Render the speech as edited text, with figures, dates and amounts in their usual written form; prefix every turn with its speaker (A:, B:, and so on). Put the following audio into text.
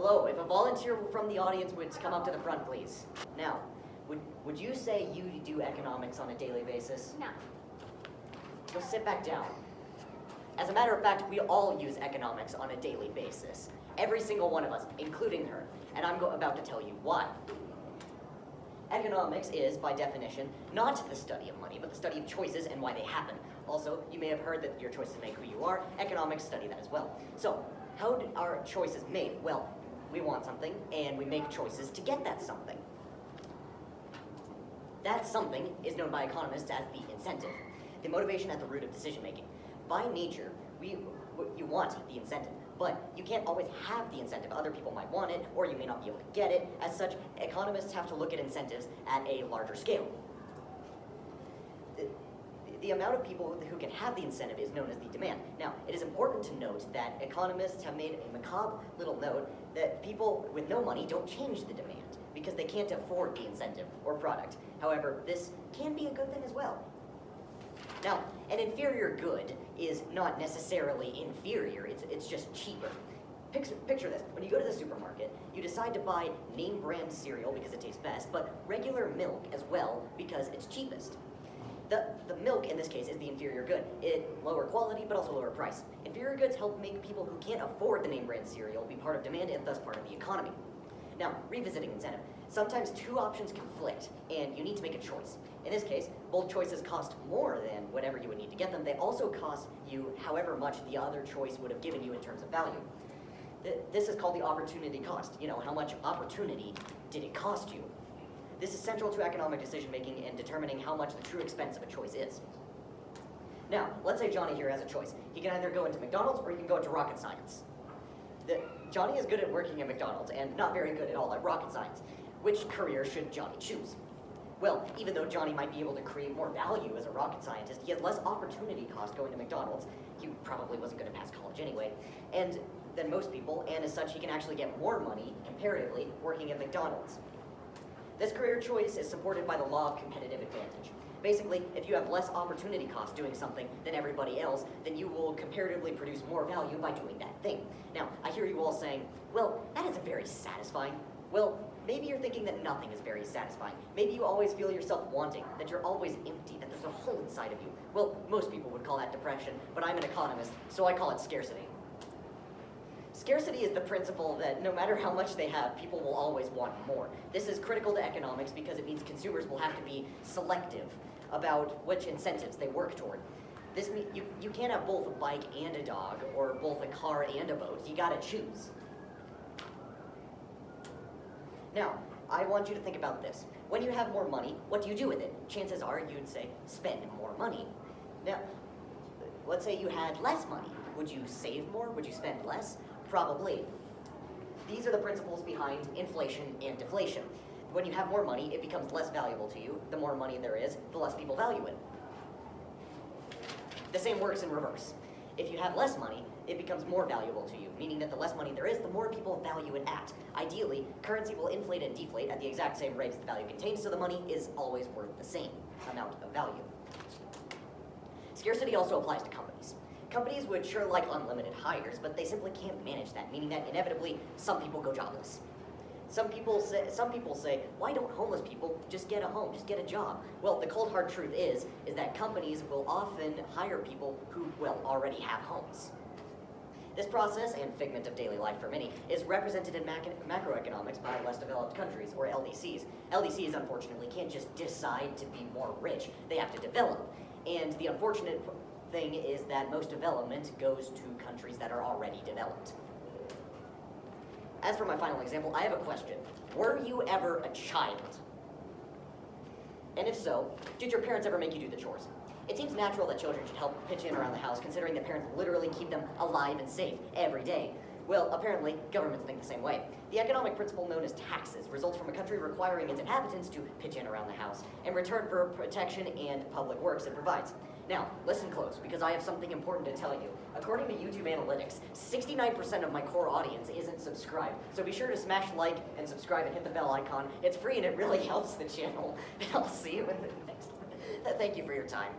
A: Hello, if a volunteer from the audience would come up to the front, please. Now, would you say you do economics on a daily basis?
B: No.
A: Go sit back down. As a matter of fact, we all use economics on a daily basis. Every single one of us, including her. And I'm about to tell you why. Economics is, by definition, not the study of money, but the study of choices and why they happen. Also, you may have heard that your choices make who you are. Economics study that as well. So, how are choices made? Well, we want something, and we make choices to get that something. That something is known by economists as the incentive, the motivation at the root of decision making. By nature, you want the incentive, but you can't always have the incentive. Other people might want it, or you may not be able to get it. As such, economists have to look at incentives at a larger scale. The amount of people who can have the incentive is known as the demand. Now, it is important to note that economists have made a macabre little note that people with no money don't change the demand because they can't afford the incentive or product. However, this can be a good thing as well. Now, an inferior good is not necessarily inferior, it's just cheaper. Picture this, when you go to the supermarket, you decide to buy name brand cereal because it tastes best, but regular milk as well because it's cheapest. The milk, in this case, is the inferior good. Lower quality, but also lower price. Inferior goods help make people who can't afford the name brand cereal be part of demand and thus part of the economy. Now, revisiting incentive. Sometimes two options conflict, and you need to make a choice. In this case, both choices cost more than whatever you would need to get them. They also cost you however much the other choice would have given you in terms of value. This is called the opportunity cost. You know, how much opportunity did it cost you? This is central to economic decision making and determining how much the true expense of a choice is. Now, let's say Johnny here has a choice. He can either go into McDonald's or he can go into rocket science. Johnny is good at working at McDonald's and not very good at all at rocket science. Which career should Johnny choose? Well, even though Johnny might be able to create more value as a rocket scientist, he has less opportunity cost going to McDonald's. He probably wasn't going to pass college anyway. And than most people, and as such, he can actually get more money, comparatively, working at McDonald's. This career choice is supported by the law of competitive advantage. Basically, if you have less opportunity cost doing something than everybody else, then you will comparatively produce more value by doing that thing. Now, I hear you all saying, well, that isn't very satisfying. Well, maybe you're thinking that nothing is very satisfying. Maybe you always feel yourself wanting, that you're always empty, that there's a hole inside of you. Well, most people would call that depression, but I'm an economist, so I call it scarcity. Scarcity is the principle that no matter how much they have, people will always want more. This is critical to economics because it means consumers will have to be selective about which incentives they work toward. This means you can't have both a bike and a dog, or both a car and a boat. You gotta choose. Now, I want you to think about this. When you have more money, what do you do with it? Chances are you'd say, spend more money. Now, let's say you had less money. Would you save more? Would you spend less? Probably. These are the principles behind inflation and deflation. When you have more money, it becomes less valuable to you. The more money there is, the less people value it. The same works in reverse. If you have less money, it becomes more valuable to you, meaning that the less money there is, the more people value it at. Ideally, currency will inflate and deflate at the exact same rates the value contains, so the money is always worth the same amount of value. Scarcity also applies to companies. Companies would sure like unlimited hires, but they simply can't manage that, meaning that inevitably some people go jobless. Some people say, why don't homeless people just get a home, just get a job? Well, the cold hard truth is that companies will often hire people who, well, already have homes. This process, and figment of daily life for many, is represented in macroeconomics by less developed countries, or LDCs. LDCs, unfortunately, can't just decide to be more rich. They have to develop. And the unfortunate thing is that most development goes to countries that are already developed. As for my final example, I have a question. Were you ever a child? And if so, did your parents ever make you do the chores? It seems natural that children should help pitch in around the house, considering that parents literally keep them alive and safe every day. Well, apparently, governments think the same way. The economic principle known as taxes results from a country requiring its inhabitants to pitch in around the house in return for protection and public works it provides. Now, listen close, because I have something important to tell you. According to YouTube Analytics, 69% of my core audience isn't subscribed. So be sure to smash like and subscribe and hit the bell icon. It's free and it really helps the channel. And I'll see you in the next one. Thank you for your time.